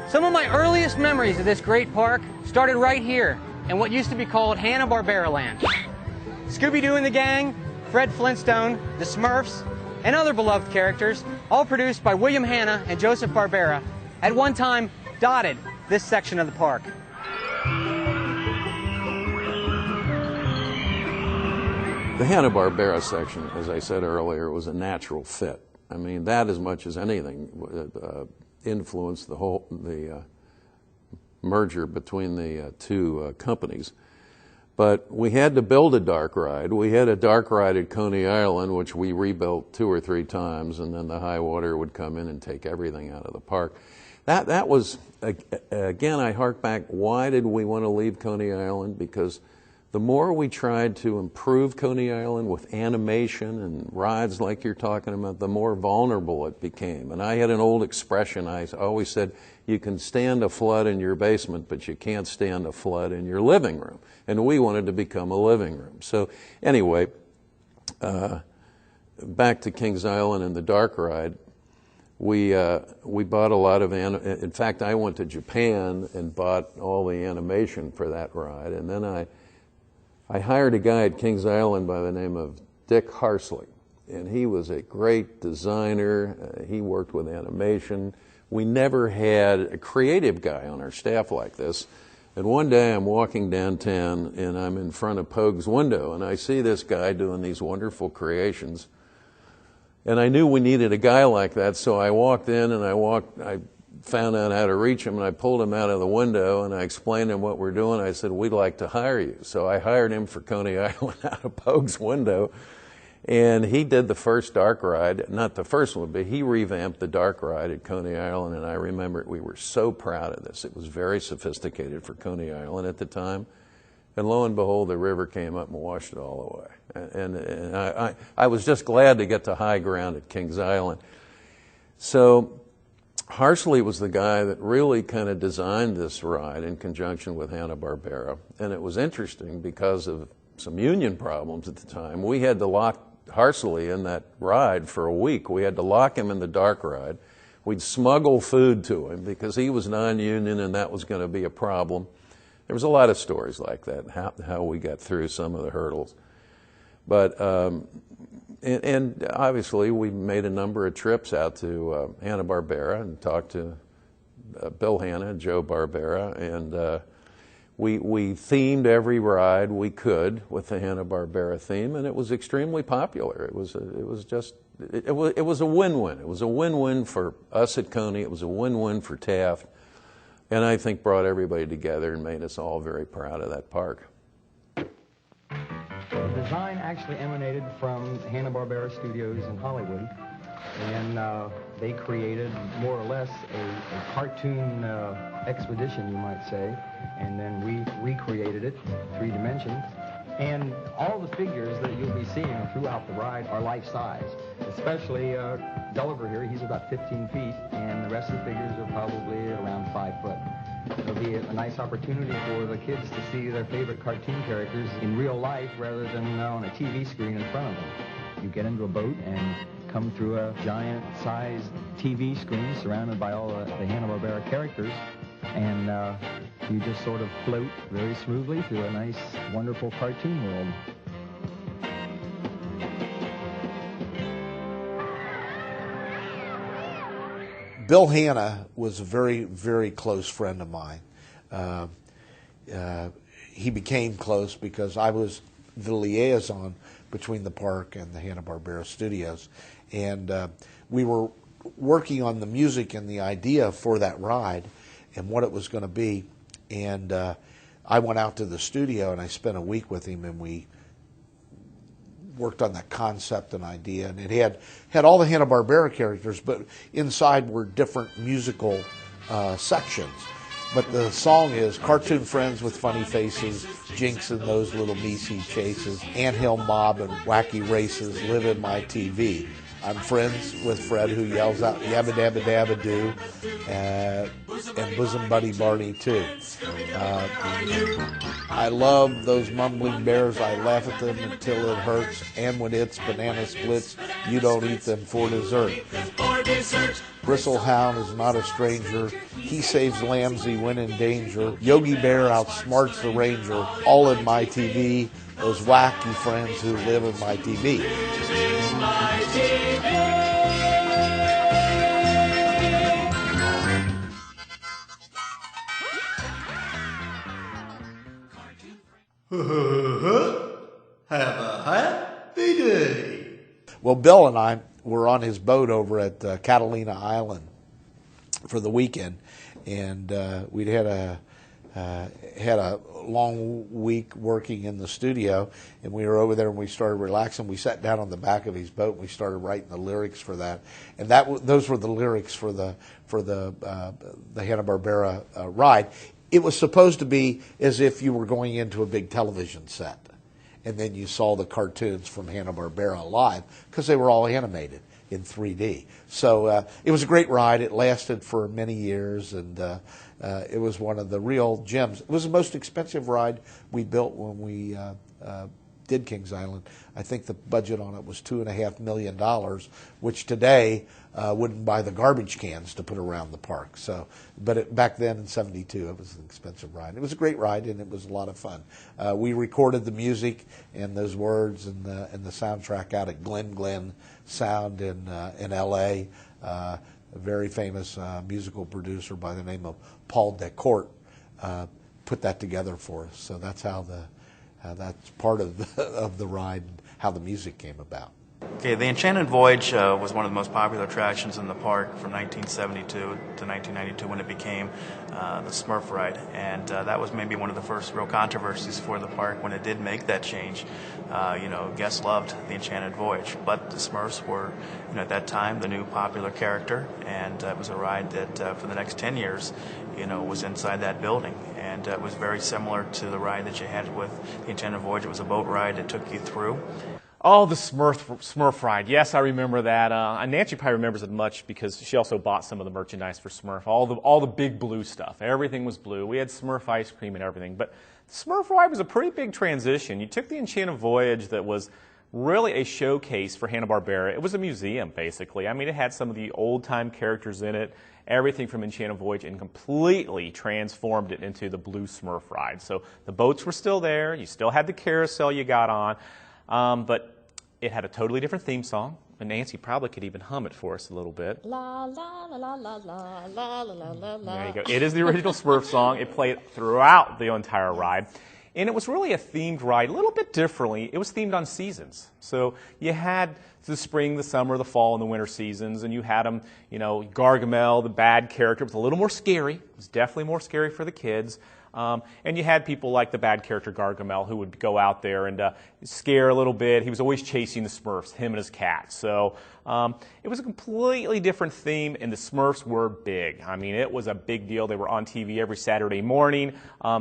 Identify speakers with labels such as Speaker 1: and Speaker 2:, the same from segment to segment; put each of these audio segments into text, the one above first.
Speaker 1: Some of my earliest memories of this great park started right here in what used to be called Hanna-Barbera Land. Scooby-Doo and the Gang, Fred Flintstone, the Smurfs, and other beloved characters, all produced by William Hanna and Joseph Barbera, at one time dotted this section of the park.
Speaker 2: The Hanna-Barbera section, as I said earlier, was a natural fit. I mean, that as much as anything influenced the merger between the two companies. But we had to build a dark ride. We had a dark ride at Coney Island, which we rebuilt 2 or 3 times, and then the high water would come in and take everything out of the park. That was, again, I hark back, why did we want to leave Coney Island? Because the more we tried to improve Coney Island with animation and rides like you're talking about, the more vulnerable it became. And I had an old expression, I always said, you can stand a flood in your basement, but you can't stand a flood in your living room. And we wanted to become a living room. So anyway, back to Kings Island and the dark ride, we bought a lot of, in fact, I went to Japan and bought all the animation for that ride. And then I hired a guy at Kings Island by the name of Dick Harsley, and he was a great designer. He worked with animation. We never had a creative guy on our staff like this. And one day I'm walking downtown and I'm in front of Pogue's window and I see this guy doing these wonderful creations. And I knew we needed a guy like that, so I walked in and I found out how to reach him, and I pulled him out of the window and I explained to him what we're doing. I said, we'd like to hire you. So I hired him for Coney Island out of Pogue's window, and he did the first dark ride, not the first one, but he revamped the dark ride at Coney Island, and I remember we were so proud of this. It was very sophisticated for Coney Island at the time, and lo and behold, the river came up and washed it all away. And I was just glad to get to high ground at Kings Island. So Harsley was the guy that really kind of designed this ride in conjunction with Hanna-Barbera. And it was interesting because of some union problems at the time. We had to lock Harsley in that ride for a week. We had to lock him in the dark ride. We'd smuggle food to him because he was non-union and that was going to be a problem. There was a lot of stories like that, how we got through some of the hurdles. But and obviously, we made a number of trips out to Hanna-Barbera and talked to Bill Hanna and Joe Barbera, and we themed every ride we could with the Hanna-Barbera theme, and it was extremely popular. It was a win-win. It was a win-win for us at Coney. It was a win-win for Taft, and I think brought everybody together and made us all very proud of that park.
Speaker 3: The design actually emanated from Hanna-Barbera Studios in Hollywood, and they created more or less a cartoon expedition, you might say, and then we recreated it 3 dimensions. And all the figures that you'll be seeing throughout the ride are life-size, especially Gulliver here. He's about 15 feet, and the rest of the figures are probably around 5 foot. It'll be a nice opportunity for the kids to see their favorite cartoon characters in real life rather than on a TV screen in front of them. You get into a boat and come through a giant-sized TV screen surrounded by all the Hanna-Barbera characters, and you just sort of float very smoothly through a nice, wonderful cartoon world.
Speaker 4: Bill Hanna was a very, very close friend of mine. He became close because I was the liaison between the park and the Hanna-Barbera studios. And we were working on the music and the idea for that ride and what it was going to be. And I went out to the studio and I spent a week with him, and we worked on that concept and idea, and it had all the Hanna-Barbera characters, but inside were different musical sections. But the song is Cartoon Friends with Funny Faces, Jinx and Those Little Measy Chases, Anthill Mob and Wacky Races, Live in My TV. I'm friends with Fred, who yells out Yabba Dabba Dabba Doo, and Bosom Buddy Barney too. I love those mumbling bears. I laugh at them until it hurts. And when it's banana splits, you don't eat them for dessert. Bristlehound is not a stranger. He saves Lambsy when in danger. Yogi Bear outsmarts the Ranger. All in my TV. Those wacky friends who live in my TV.
Speaker 5: Have a happy day.
Speaker 4: Well, Bill and I were on his boat over at Catalina Island for the weekend, and we'd had a long week working in the studio, and we were over there and we started relaxing. We sat down on the back of his boat and we started writing the lyrics for that, and those were the lyrics for the Hanna-Barbera ride. It was supposed to be as if you were going into a big television set, and then you saw the cartoons from Hanna-Barbera live, because they were all animated in 3D. So it was a great ride. It lasted for many years, and it was one of the real gems. It was the most expensive ride we built when we did Kings Island. I think the budget on it was $2.5 million, which today wouldn't buy the garbage cans to put around the park. So, but back then in '72, it was an expensive ride. It was a great ride, and it was a lot of fun. We recorded the music and those words and the soundtrack out at Glen Sound in L.A. A very famous musical producer by the name of Paul Decourt put that together for us. So that's how that's part of the ride, and how the music came about.
Speaker 6: Okay, the Enchanted Voyage was one of the most popular attractions in the park from 1972 to 1992 when it became the Smurf Ride, and that was maybe one of the first real controversies for the park when it did make that change. Guests loved the Enchanted Voyage, but the Smurfs were, at that time, the new popular character, and it was a ride that for the next 10 years, was inside that building, and it was very similar to the ride that you had with the Enchanted Voyage. It was a boat ride that took you through.
Speaker 7: Oh, the Smurf Ride. Yes, I remember that. Nancy probably remembers it much because she also bought some of the merchandise for Smurf. All the big blue stuff. Everything was blue. We had Smurf ice cream and everything. But the Smurf Ride was a pretty big transition. You took the Enchanted Voyage that was really a showcase for Hanna-Barbera. It was a museum, basically. I mean, it had some of the old-time characters in it, everything from Enchanted Voyage, and completely transformed it into the blue Smurf Ride. So the boats were still there. You still had the carousel you got on. But it had a totally different theme song, and Nancy probably could even hum it for us a little bit.
Speaker 8: La la la la la la la la la la.
Speaker 7: There you go. It is the original Smurf song. It played throughout the entire ride. And it was really a themed ride, a little bit differently. It was themed on seasons. So you had the spring, the summer, the fall, and the winter seasons, and you had them, Gargamel, the bad character, was a little more scary. It was definitely more scary for the kids. And you had people like the bad character Gargamel who would go out there and scare a little bit. He was always chasing the Smurfs, him and his cat. So it was a completely different theme, and the Smurfs were big. I mean, it was a big deal. They were on TV every Saturday morning.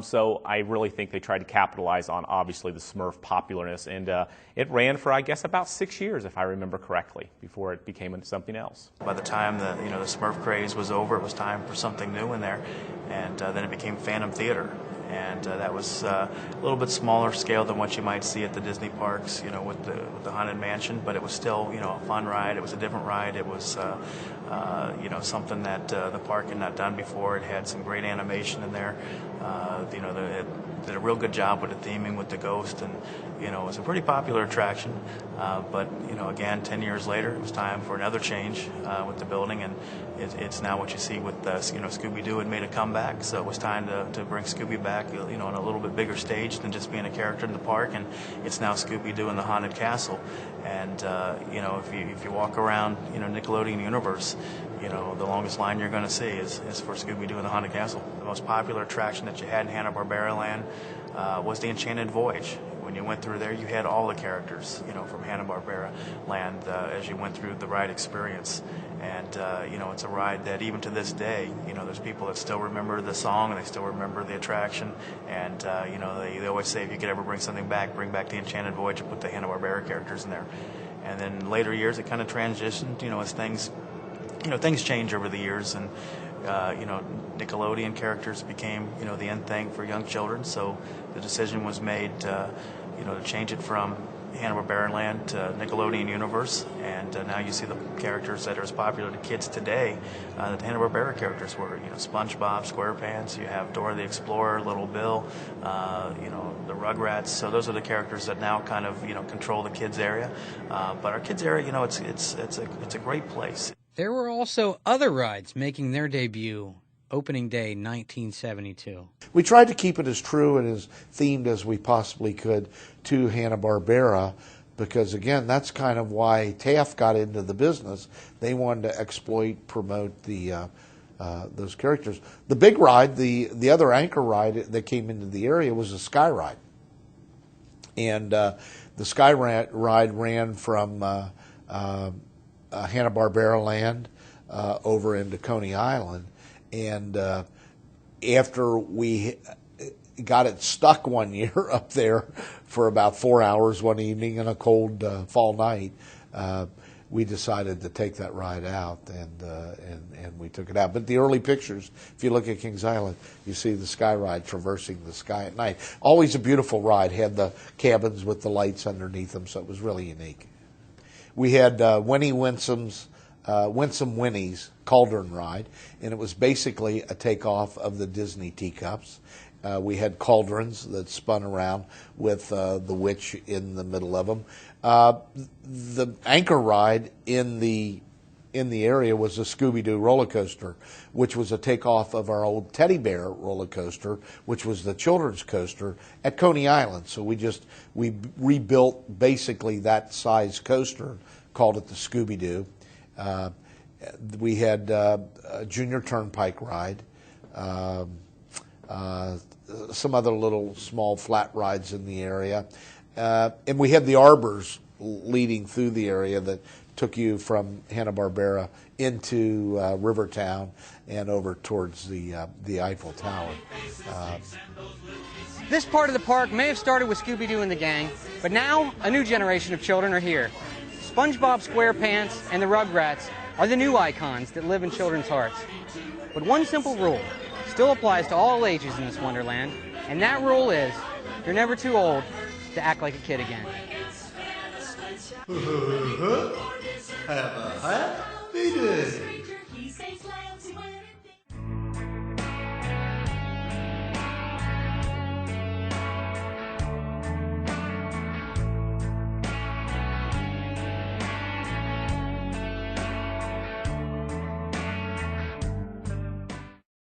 Speaker 7: So I really think they tried to capitalize on, obviously, the Smurf popularness. And it ran for, I guess, about 6 years, if I remember correctly, before it became something else.
Speaker 6: By the time the Smurf craze was over, it was time for something new in there, and then it became Phantom Theater, and that was a little bit smaller scale than what you might see at the Disney parks, with the Haunted Mansion, but it was still a fun ride. It was a different ride. It was something that the park had not done before. It had some great animation in there. It did a real good job with the theming with the ghost, and it was a pretty popular attraction. But again, 10 years later, it was time for another change with the building, and it's now what you see with Scooby-Doo had made a comeback, so it was time to bring Scooby back, on a little bit bigger stage than just being a character in the park, and it's now Scooby-Doo in the Haunted Castle. And if you walk around Nickelodeon Universe, the longest line you're going to see is for Scooby-Doo in the Haunted Castle. The most popular attraction that you had in Hanna-Barbera Land was the Enchanted Voyage. When you went through there, you had all the characters, from Hanna-Barbera Land as you went through the ride experience. And, it's a ride that even to this day, there's people that still remember the song and they still remember the attraction. And, they always say if you could ever bring something back, bring back the Enchanted Voyage and put the Hanna-Barbera characters in there. And then later years, it kind of transitioned, as things change over the years. And, Nickelodeon characters became, the end thing for young children. So the decision was made, to change it from, Hanna-Barbera land to Nickelodeon Universe, and now you see the characters that are as popular to kids today that the Hanna-Barbera characters were. You know, SpongeBob, SquarePants, you have Dora the Explorer, Little Bill, you know, the Rugrats. So those are the characters that now kind of, you know, control the kids area. But our kids area, you know, it's a great place.
Speaker 1: There were also other rides making their debut opening day 1972.
Speaker 4: We tried to keep it as true and as themed as we possibly could to Hanna-Barbera, because again, that's kind of why Taft got into the business. They wanted to exploit, promote the those characters. The big ride, the other anchor ride that came into the area was the Sky Ride. And the Sky Ride ran from Hanna-Barbera land over into Coney Island. And after we got it stuck one year up there for about 4 hours one evening in a cold fall night, we decided to take that ride out, and we took it out. But the early pictures, if you look at Kings Island, you see the Sky Ride traversing the sky at night. Always a beautiful ride. Had the cabins with the lights underneath them, so it was really unique. We had Winnie Winsome's Winsome Winnie's Cauldron Ride, and it was basically a takeoff of the Disney teacups. We had cauldrons that spun around with the witch in the middle of them. The anchor ride in the area was a Scooby-Doo roller coaster, which was a takeoff of our old Teddy Bear roller coaster, which was the children's coaster at Coney Island. So we rebuilt basically that size coaster, called it the Scooby-Doo. We had a Junior Turnpike ride, some other little small flat rides in the area, and we had the arbors leading through the area that took you from Hanna-Barbera into Rivertown and over towards the Eiffel Tower.
Speaker 1: This part of the park may have started with Scooby-Doo and the gang, but now a new generation of children are here. SpongeBob, SquarePants, and the Rugrats are the new icons that live in children's hearts. But one simple rule still applies to all ages in this wonderland, and that rule is you're never too old to act like a kid again.
Speaker 5: Have a happy day.